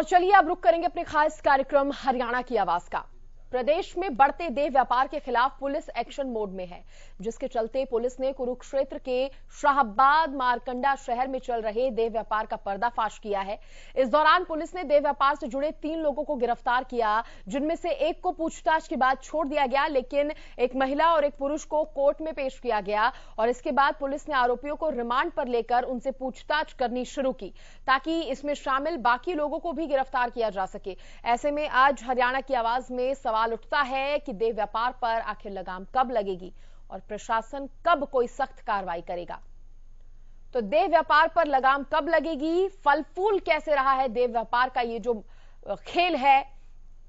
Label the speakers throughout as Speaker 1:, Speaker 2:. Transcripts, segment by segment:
Speaker 1: और चलिए अब रुक करेंगे अपने खास कार्यक्रम हरियाणा की आवाज का। प्रदेश में बढ़ते देह व्यापार के खिलाफ पुलिस एक्शन मोड में है, जिसके चलते पुलिस ने कुरुक्षेत्र के शाहबाद मारकंडा शहर में चल रहे देह व्यापार का पर्दाफाश किया है। इस दौरान पुलिस ने देह व्यापार से जुड़े 3 लोगों को गिरफ्तार किया, जिनमें से एक को पूछताछ के बाद छोड़ दिया गया, लेकिन एक महिला और एक पुरुष को कोर्ट में पेश किया गया और इसके बाद पुलिस ने आरोपियों को रिमांड पर लेकर उनसे पूछताछ करनी शुरू की, ताकि इसमें शामिल बाकी लोगों को भी गिरफ्तार किया जा सके। ऐसे में आज हरियाणा की आवाज में सवाल उठता है कि देह व्यापार पर आखिर लगाम कब लगेगी और प्रशासन कब कोई सख्त कार्रवाई करेगा। तो देह व्यापार पर लगाम कब लगेगी, फल फूल कैसे रहा है देह व्यापार का ये जो खेल है,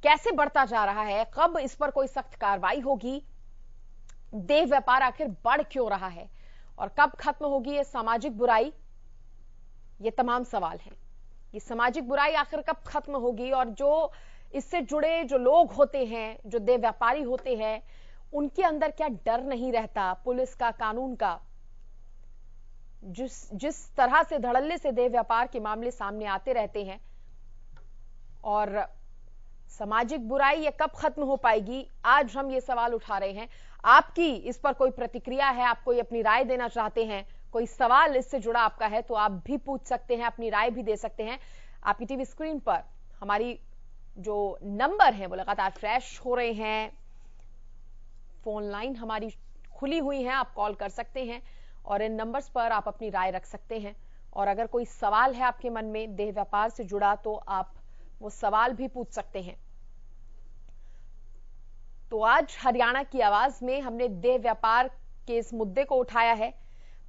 Speaker 1: कैसे बढ़ता जा रहा है, कब इस पर कोई सख्त कार्रवाई होगी, देह व्यापार आखिर बढ़ क्यों रहा है और कब खत्म होगी ये सामाजिक बुराई, ये तमाम सवाल हैं। ये सामाजिक बुराई आखिर कब खत्म होगी और जो इससे जुड़े जो लोग होते हैं, जो देह व्यापारी होते हैं, उनके अंदर क्या डर नहीं रहता पुलिस का, कानून का। जिस तरह से धड़ल्ले से देह व्यापार के मामले सामने आते रहते हैं और सामाजिक बुराई ये कब खत्म हो पाएगी, आज हम ये सवाल उठा रहे हैं। आपकी इस पर कोई प्रतिक्रिया है, आप कोई अपनी राय देना चाहते हैं, कोई सवाल इससे जुड़ा आपका है तो आप भी पूछ सकते हैं, अपनी राय भी दे सकते हैं। आपकी टीवी स्क्रीन पर हमारी जो नंबर है वो लगातार फ्लैश हो रहे हैं, फोन लाइन हमारी खुली हुई है, आप कॉल कर सकते हैं और इन नंबर्स पर आप अपनी राय रख सकते हैं। और अगर कोई सवाल है आपके मन में देह व्यापार से जुड़ा तो आप वो सवाल भी पूछ सकते हैं। तो आज हरियाणा की आवाज में हमने देह व्यापार के इस मुद्दे को उठाया है।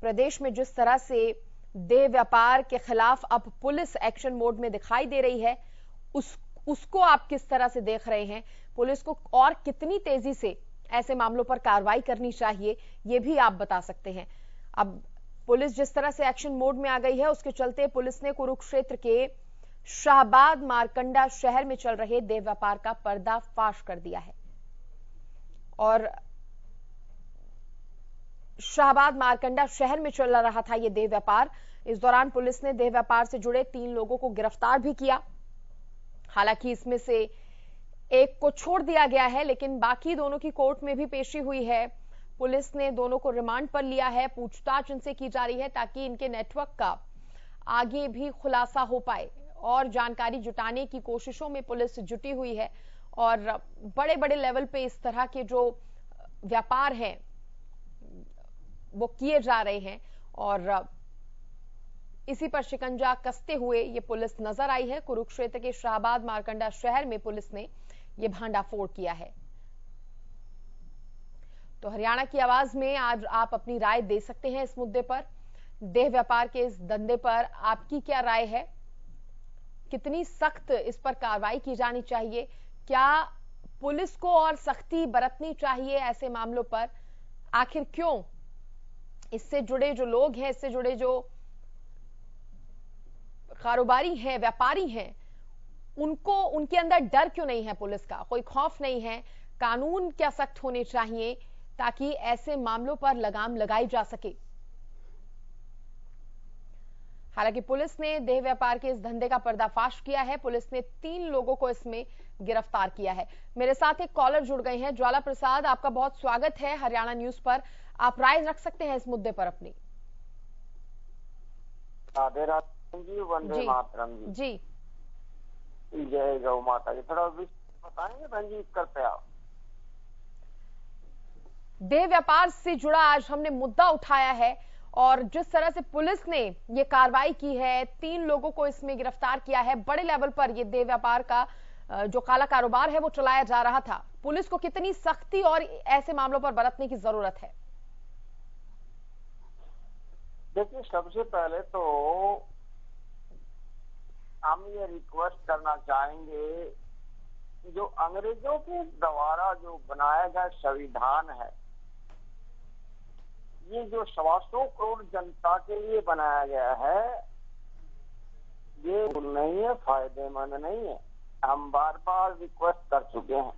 Speaker 1: प्रदेश में जिस तरह से देह व्यापार के खिलाफ अब पुलिस एक्शन मोड में दिखाई दे रही है, उसको आप किस तरह से देख रहे हैं, पुलिस को और कितनी तेजी से ऐसे मामलों पर कार्रवाई करनी चाहिए, ये भी आप बता सकते हैं। अब पुलिस जिस तरह से एक्शन मोड में आ गई है, उसके चलते पुलिस ने कुरुक्षेत्र के शाहबाद मारकंडा शहर में चल रहे देह व्यापार का पर्दाफाश कर दिया है और शाहबाद मारकंडा शहर में चल रहा था ये देह व्यापार। इस दौरान पुलिस ने देह व्यापार से जुड़े 3 लोगों को गिरफ्तार भी किया। हालांकि इसमें से एक को छोड़ दिया गया है, लेकिन बाकी दोनों की कोर्ट में भी पेशी हुई है। पुलिस ने दोनों को रिमांड पर लिया है, पूछताछ इनसे की जा रही है ताकि इनके नेटवर्क का आगे भी खुलासा हो पाए और जानकारी जुटाने की कोशिशों में पुलिस जुटी हुई है और बड़े बड़े लेवल पे इस तरह के जो व्यापार हैं वो किए जा रहे हैं और इसी पर शिकंजा कसते हुए ये पुलिस नजर आई है। कुरुक्षेत्र के शाहबाद मारकंडा शहर में पुलिस ने ये भांडाफोड़ किया है। तो हरियाणा की आवाज में आज आप अपनी राय दे सकते हैं इस मुद्दे पर। देह व्यापार के इस धंधे पर आपकी क्या राय है, कितनी सख्त इस पर कार्रवाई की जानी चाहिए, क्या पुलिस को और सख्ती बरतनी चाहिए ऐसे मामलों पर, आखिर क्यों इससे जुड़े जो लोग हैं, इससे जुड़े जो कारोबारी हैं, व्यापारी हैं, उनको उनके अंदर डर क्यों नहीं है, पुलिस का कोई खौफ नहीं है, कानून क्या सख्त होने चाहिए ताकि ऐसे मामलों पर लगाम लगाई जा सके। हालांकि पुलिस ने देह व्यापार के इस धंधे का पर्दाफाश किया है, पुलिस ने 3 लोगों को इसमें गिरफ्तार किया है। मेरे साथ एक कॉलर जुड़ गए हैं, ज्वाला प्रसाद, आपका बहुत स्वागत है हरियाणा न्यूज पर। आप राय रख सकते हैं इस मुद्दे पर अपनी।
Speaker 2: राधे राधे जी, वंदे मातरम जी, जय गौ माता जी। थोड़ा बताएंगे बहन जी कर पे आप?
Speaker 1: देह व्यापार से जुड़ा आज हमने मुद्दा उठाया है और जिस तरह से पुलिस ने ये कार्रवाई की है, 3 लोगों को इसमें गिरफ्तार किया है। बड़े लेवल पर ये देह व्यापार का जो काला कारोबार है वो चलाया जा रहा था। पुलिस को कितनी सख्ती और ऐसे मामलों पर बरतने की जरूरत है?
Speaker 2: देखिए, सबसे पहले तो हम ये रिक्वेस्ट करना चाहेंगे, जो अंग्रेजों के द्वारा जो बनाया गया संविधान है, ये जो 125 करोड़ जनता के लिए बनाया गया है, ये नहीं है, फायदेमंद नहीं है। हम बार बार रिक्वेस्ट कर चुके हैं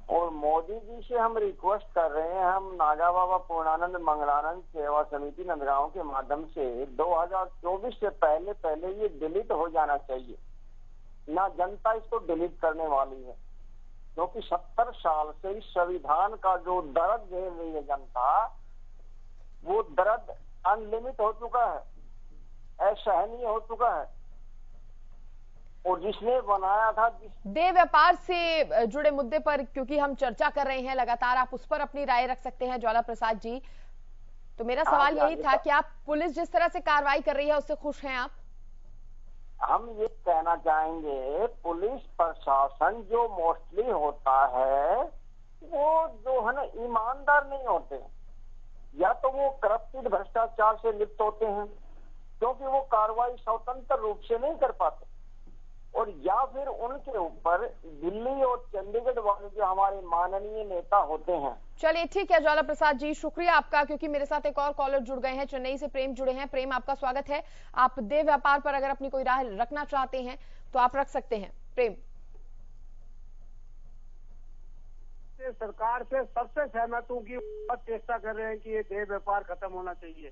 Speaker 2: और मोदी जी से हम रिक्वेस्ट कर रहे हैं, हम नागा बाबा पूर्णानंद मंगलानंद सेवा समिति नंदगांव के माध्यम से 2024 से पहले ये डिलीट हो जाना चाहिए। ना जनता इसको डिलीट करने वाली है, क्योंकि 70 साल से इस संविधान का जो दर्द झेल रही है जनता, वो दर्द अनलिमिट हो चुका है, असहनीय हो चुका है। और जिसने बनाया था
Speaker 1: देह व्यापार से जुड़े मुद्दे पर क्योंकि हम चर्चा कर रहे हैं लगातार, आप उस पर अपनी राय रख सकते हैं ज्वाला प्रसाद जी। तो मेरा सवाल यही था कि आप पुलिस जिस तरह से कार्रवाई कर रही है उससे खुश हैं आप?
Speaker 2: हम ये कहना चाहेंगे, पुलिस प्रशासन जो मोस्टली होता है वो जो है ना ईमानदार नहीं होते, या तो वो करप्टेड भ्रष्टाचार से लिप्त होते हैं, क्योंकि वो कार्रवाई स्वतंत्र रूप से नहीं कर पाते, और या फिर उनके ऊपर दिल्ली और चंडीगढ़ वाले जो हमारे माननीय नेता होते हैं।
Speaker 1: चलिए ठीक है ज्वाला प्रसाद जी, शुक्रिया आपका, क्योंकि मेरे साथ एक और कॉलर जुड़ गए हैं, चेन्नई से प्रेम जुड़े हैं। प्रेम, आपका स्वागत है। आप देह व्यापार पर अगर अपनी कोई राय रखना चाहते हैं तो आप रख सकते हैं। प्रेम।
Speaker 3: सरकार से सबसे सहमत हूँ कि बहुत चेष्टा कर रहे हैं कि ये देह व्यापार खत्म होना चाहिए,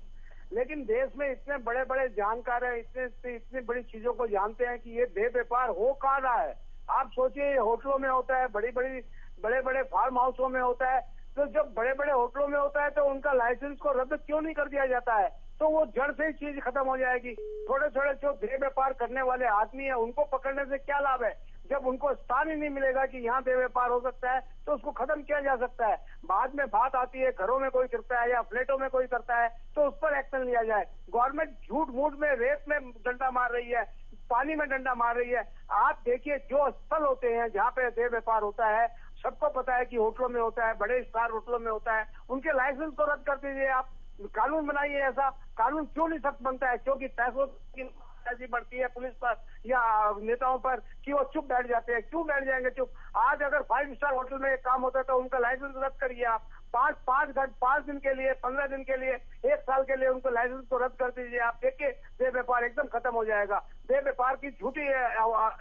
Speaker 3: लेकिन देश में इतने बड़े बड़े जानकार हैं, इतनी बड़ी चीजों को जानते हैं कि ये देह व्यापार हो कहाँ रहा है। आप सोचिए, ये होटलों में होता है, बड़े बड़े फार्म हाउसों में होता है, तो जब बड़े बड़े होटलों में होता है तो उनका लाइसेंस को रद्द क्यों नहीं कर दिया जाता है? तो वो जड़ से ही चीज खत्म हो जाएगी। थोड़े थोड़े जो देह व्यापार करने वाले आदमी है उनको पकड़ने से क्या लाभ है? जब उनको स्थान ही नहीं मिलेगा कि यहाँ देह व्यापार हो सकता है तो उसको खत्म किया जा सकता है। बाद में बात आती है घरों में कोई करता है या फ्लैटों में कोई करता है तो उस पर एक्शन लिया जाए। गवर्नमेंट झूठ मूठ में, रेत में डंडा मार रही है, पानी में डंडा मार रही है। आप देखिए, जो स्थल होते हैं जहाँ पे देह व्यापार होता है, सबको पता है कि होटलों में होता है, बड़े स्टार होटलों में होता है, उनके लाइसेंस को रद्द कर दीजिए। आप कानून बनाइए। ऐसा कानून क्यों नहीं सख्त बनता है? क्योंकि पैसों की ऐसी बढ़ती है पुलिस पर या नेताओं पर कि वो चुप बैठ जाते हैं। क्यों बैठ जाएंगे चुप? आज अगर 5 स्टार होटल में एक काम होता है तो उनका लाइसेंस रद्द करिए आप। 5 दिन के लिए, 15 दिन के लिए, 1 साल के लिए उनको लाइसेंस को रद्द कर दीजिए। आप देखिए, देह व्यापार एकदम खत्म हो जाएगा। देह व्यापार की झूठी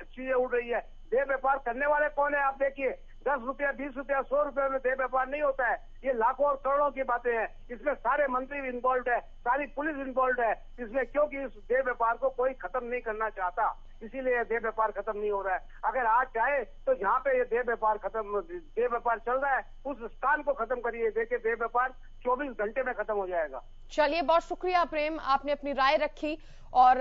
Speaker 3: चीजें उड़ रही है। देह व्यापार करने वाले कौन है? आप देखिए, 10 रुपया, 20 रुपया, 100 रुपये में देह व्यापार नहीं होता है। ये लाखों और करोड़ों की बातें हैं। इसमें सारे मंत्री इन्वॉल्व है, सारी पुलिस इन्वॉल्व है इसमें, क्योंकि इस देह व्यापार को कोई खत्म नहीं करना चाहता, इसीलिए देह व्यापार खत्म नहीं हो रहा है। अगर आज चाहे तो जहाँ पे ये देह व्यापार चल रहा है उस स्थान को खत्म करिए। देखिए, देह व्यापार 24 घंटे में खत्म हो जाएगा।
Speaker 1: चलिए, बहुत शुक्रिया प्रेम, आपने अपनी राय रखी और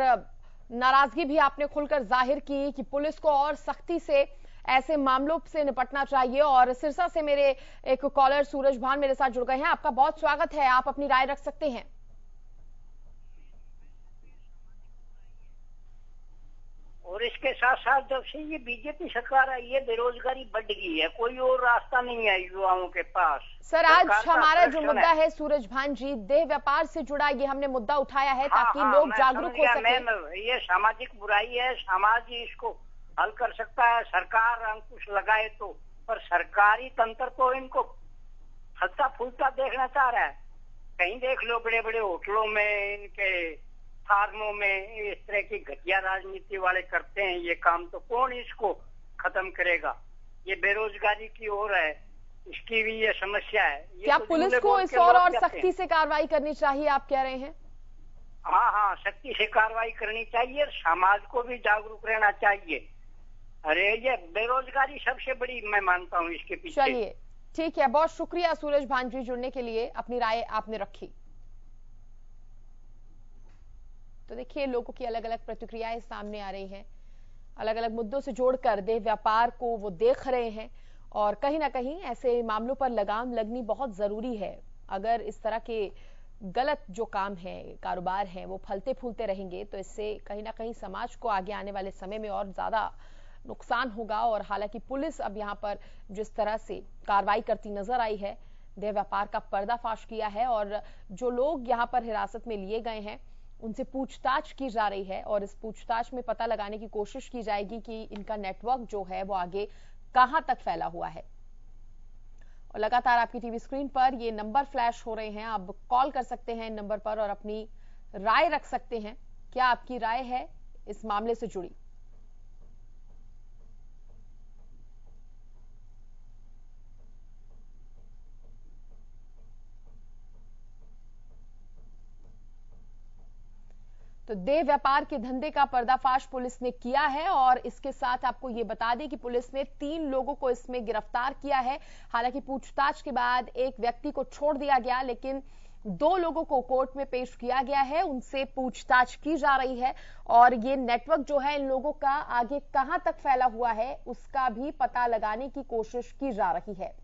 Speaker 1: नाराजगी भी आपने खुलकर जाहिर की कि पुलिस को और सख्ती से ऐसे मामलों से निपटना चाहिए। और सिरसा से मेरे एक कॉलर सूरज भान मेरे साथ जुड़ गए हैं। आपका बहुत स्वागत है, आप अपनी राय रख सकते हैं।
Speaker 4: और इसके साथ साथ जब से ये बीजेपी सरकार आई है, बेरोजगारी बढ़ गई है, कोई और रास्ता नहीं है युवाओं के पास।
Speaker 1: सर, आज हमारा जो मुद्दा है सूरज भान जी, देह व्यापार से जुड़ा ये हमने मुद्दा उठाया है ताकि लोग जागरूक हो सके।
Speaker 4: ये सामाजिक बुराई है, समाज ही इसको हल कर सकता है, सरकार अंकुश लगाए तो। पर सरकारी तंत्र तो इनको हल्का फुलता देखना चाह रहा है। कहीं देख लो, बड़े बड़े होटलों में, इनके फार्मों में इस तरह की घटिया राजनीति वाले करते हैं ये काम, तो कौन इसको खत्म करेगा? ये बेरोजगारी की ओर है, इसकी भी ये समस्या है।
Speaker 1: क्या पुलिस को इस और सख्ती से कार्रवाई करनी चाहिए, आप कह रहे हैं?
Speaker 4: हाँ, सख्ती से कार्रवाई करनी चाहिए, समाज को भी जागरूक रहना चाहिए। अरे ये बेरोजगारी सबसे बड़ी मैं मानता हूँ इसके पीछे।
Speaker 1: चलिए ठीक है, बहुत शुक्रिया सूरज भान जी जुड़ने के लिए, अपनी राय आपने रखी। तो देखिए, लोगों की अलग अलग प्रतिक्रियाएं सामने आ रही हैं, अलग अलग मुद्दों से जोड़कर देह व्यापार को वो देख रहे हैं और कहीं ना कहीं ऐसे मामलों पर लगाम लगनी बहुत जरूरी है। अगर इस तरह के गलत जो काम है, कारोबार है, वो फलते फूलते रहेंगे तो इससे कहीं ना कहीं समाज को आगे आने वाले समय में और ज्यादा नुकसान होगा। और हालांकि पुलिस अब यहाँ पर जिस तरह से कार्रवाई करती नजर आई है, देह व्यापार का पर्दाफाश किया है और जो लोग यहाँ पर हिरासत में लिए गए हैं उनसे पूछताछ की जा रही है और इस पूछताछ में पता लगाने की कोशिश की जाएगी कि इनका नेटवर्क जो है वो आगे कहां तक फैला हुआ है। और लगातार आपकी टीवी स्क्रीन पर ये नंबर फ्लैश हो रहे हैं, आप कॉल कर सकते हैं इन नंबर पर और अपनी राय रख सकते हैं। क्या आपकी राय है इस मामले से जुड़ी? तो देह व्यापार के धंधे का पर्दाफाश पुलिस ने किया है और इसके साथ आपको ये बता दें कि पुलिस ने 3 लोगों को इसमें गिरफ्तार किया है। हालांकि पूछताछ के बाद एक व्यक्ति को छोड़ दिया गया, लेकिन 2 लोगों को कोर्ट में पेश किया गया है, उनसे पूछताछ की जा रही है और ये नेटवर्क जो है इन लोगों का आगे कहां तक फैला हुआ है उसका भी पता लगाने की कोशिश की जा रही है।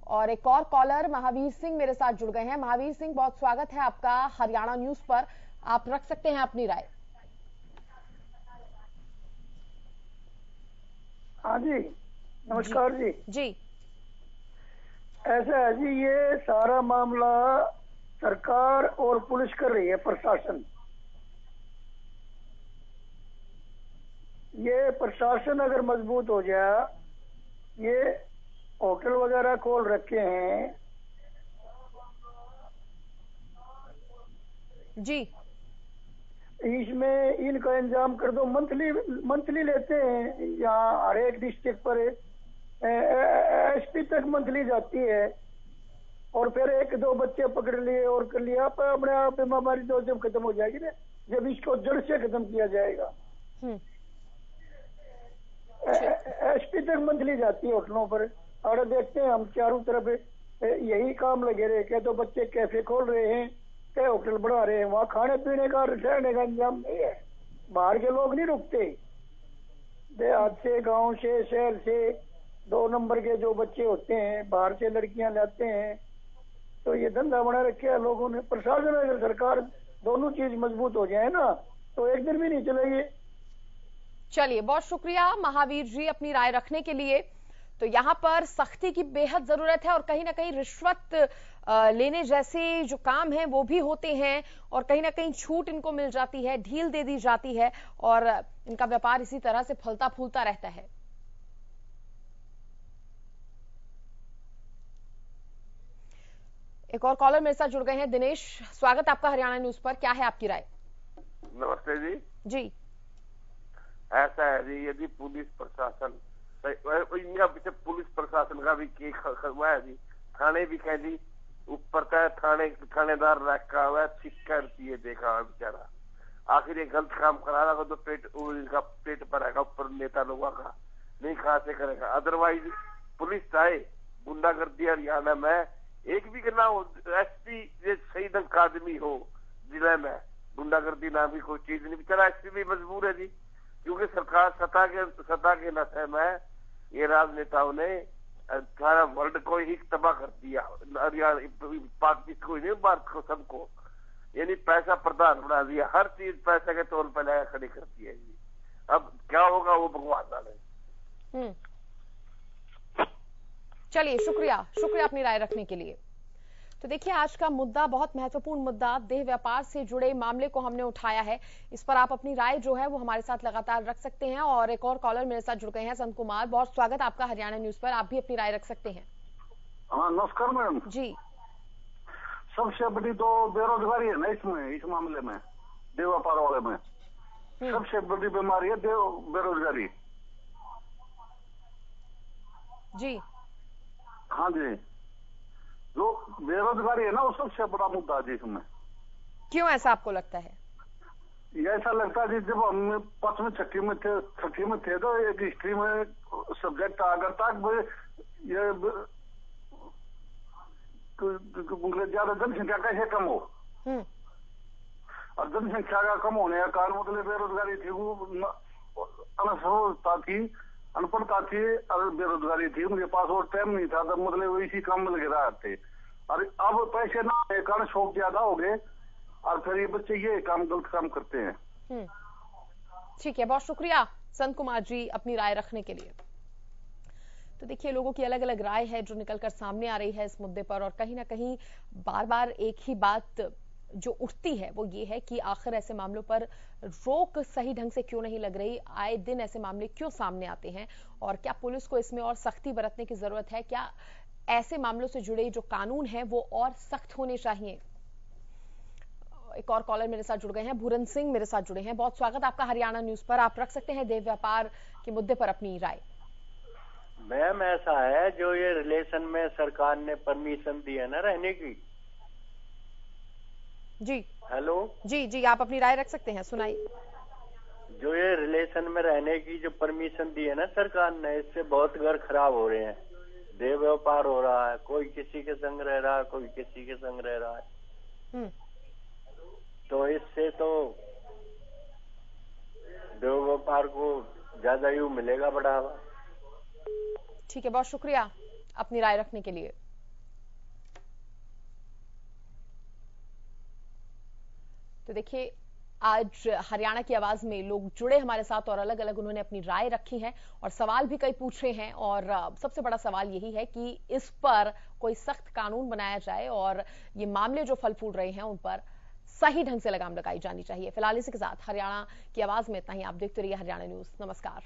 Speaker 1: और एक और कॉलर महावीर सिंह मेरे साथ जुड़ गए हैं। महावीर सिंह, बहुत स्वागत है आपका हरियाणा न्यूज पर। आप रख सकते हैं अपनी राय।
Speaker 5: हाँ जी, नमस्कार जी।
Speaker 1: जी
Speaker 5: ऐसा है जी, ये सारा मामला सरकार और पुलिस कर रही है, प्रशासन। ये प्रशासन अगर मजबूत हो जाए, ये होटल वगैरह खोल रखे हैं
Speaker 1: जी,
Speaker 5: इसमें इनका इंतजाम कर दो। मंथली लेते हैं यहाँ हर एक डिस्ट्रिक्ट पर एसपी तक मंथली जाती है और फिर 1-2 बच्चे पकड़ लिए और कर लिया, पर अपने आप महामारी तो जब खत्म हो जाएगी ना, जब इसको जड़ से खत्म किया जाएगा। एसपी तक मंथली जाती है होटलों पर। और देखते हैं हम चारों तरफ यही काम लगे रहे, क्या तो बच्चे कैफे खोल रहे हैं, क्या होटल बढ़ा रहे हैं, वहाँ खाने पीने का रहने का इंतजाम नहीं है। बाहर के लोग नहीं रुकते, देहात से, गांव से, शहर से 2 नंबर के जो बच्चे होते हैं बाहर से लड़कियां लाते हैं, तो ये धंधा बना रखे है लोगों ने। प्रशासन अगर सरकार दोनों चीज मजबूत हो जाए ना, तो एक दिन भी नहीं चलेगी।
Speaker 1: चलिए, बहुत शुक्रिया महावीर जी अपनी राय रखने के लिए। तो यहाँ पर सख्ती की बेहद जरूरत है और कहीं ना कहीं रिश्वत लेने जैसे जो काम है वो भी होते हैं और कहीं ना कहीं छूट इनको मिल जाती है, ढील दे दी जाती है और इनका व्यापार इसी तरह से फलता फूलता रहता है। एक और कॉलर मेरे साथ जुड़ गए हैं। दिनेश, स्वागत आपका हरियाणा न्यूज पर। क्या है आपकी राय?
Speaker 2: नमस्ते जी।
Speaker 1: जी,
Speaker 2: ऐसा है जी, यदि पुलिस प्रशासन पीछे पुलिस प्रशासन का भी हुआ है जी, थाने भी कह दी ऊपर का थानेदार रखा हुआ है, 60 रुपये देखा हुआ बेचारा। आखिर ये गलत काम करा रहा तो इनका पेट भरेगा ऊपर नेता लोगों का, नहीं कहां से करेगा। अदरवाइज पुलिस चाहे गुंडागर्दी हरियाणा में एक भी करना हो, एसपी सही ढंग का आदमी हो जिले में, गुंडागर्दी नाम की कोई चीज नहीं। बेचारा एसपी भी मजबूर है जी, क्योंकि सरकार सत्ता के नशे में ये राजनेताओं ने सारा वर्ल्ड को ही तबाह कर दिया। पाकिस्तान को नहीं, भारत को, सबको, यानी पैसा प्रधान बना दिया, हर चीज पैसे के तौर पर लाया खड़ी कर दी है जी। अब क्या होगा वो भगवान जाने।
Speaker 1: चलिए, शुक्रिया अपनी राय रखने के लिए। तो देखिए, आज का मुद्दा बहुत महत्वपूर्ण मुद्दा, देह व्यापार से जुड़े मामले को हमने उठाया है। इस पर आप अपनी राय जो है वो हमारे साथ लगातार रख सकते हैं। और एक और कॉलर मेरे साथ जुड़ गए हैं, संत कुमार, बहुत स्वागत आपका हरियाणा न्यूज पर। आप भी अपनी राय रख सकते हैं।
Speaker 5: हाँ, नमस्कार मैडम
Speaker 1: जी।
Speaker 5: सबसे बड़ी तो बेरोजगारी है ना इसमें, इस मामले में, देह व्यापार वाले में सबसे बड़ी बीमारी है बेरोजगारी जी। हाँ जी, जो बेरोजगारी है ना वो सबसे बड़ा मुद्दा है इसमें।
Speaker 1: क्यों ऐसा आपको लगता है?
Speaker 5: ये ऐसा लगता है जब हम 5वीं 6वीं में थे तो एक हिस्ट्री में सब्जेक्ट अगर तक ये ज्यादा जनसंख्या कैसे कम हो, और जनसंख्या का कम होने का कारण मतलब बेरोजगारी थी, वो अनसुता थी, अनपढ़ता थी और बेरोजगारी थी, उनके पास और टाइम नहीं था, तो मतलब इसी काम में लगे रहे थे। और अब पैसे ना होने कारण शौक ज्यादा हो गए और फिर ये बच्चे ये गलत काम करते हैं।
Speaker 1: ठीक है, बहुत शुक्रिया संत कुमार जी अपनी राय रखने के लिए। तो देखिए, लोगों की अलग अलग राय है जो निकलकर सामने आ रही है इस मुद्दे पर और कहीं ना कहीं बार बार एक ही बात जो उठती है वो ये है कि आखिर ऐसे मामलों पर रोक सही ढंग से क्यों नहीं लग रही, आए दिन ऐसे मामले क्यों सामने आते हैं और क्या पुलिस को इसमें और सख्ती बरतने की जरूरत है, क्या ऐसे मामलों से जुड़े जो कानून है वो और सख्त होने चाहिए। एक और कॉलर मेरे साथ जुड़ गए हैं, भूरन सिंह मेरे साथ जुड़े हैं, बहुत स्वागत आपका हरियाणा न्यूज पर। आप रख सकते हैं देह व्यापार के मुद्दे पर अपनी राय।
Speaker 6: मैम, ऐसा है जो ये रिलेशन में सरकार ने परमिशन दी है ना रहने की,
Speaker 1: जी
Speaker 6: हेलो।
Speaker 1: जी जी, आप अपनी राय रख सकते हैं, सुनाइए।
Speaker 6: जो ये रिलेशन में रहने की जो परमिशन दी है ना सरकार ने, इससे बहुत घर खराब हो रहे हैं। देह व्यापार हो रहा है, कोई किसी के संग रह रहा है, कोई किसी के संग रह रहा है। तो इससे तो देह व्यापार को ज्यादा यूं मिलेगा बढ़ावा।
Speaker 1: ठीक है, बहुत शुक्रिया अपनी राय रखने के लिए। तो देखिए, आज हरियाणा की आवाज में लोग जुड़े हमारे साथ और अलग अलग उन्होंने अपनी राय रखी है और सवाल भी कई पूछे हैं। और सबसे बड़ा सवाल यही है कि इस पर कोई सख्त कानून बनाया जाए और ये मामले जो फल फूल रहे हैं उन पर सही ढंग से लगाम लगाई जानी चाहिए। फिलहाल इसी के साथ हरियाणा की आवाज में इतना ही। आप देखते रहिए हरियाणा न्यूज। नमस्कार।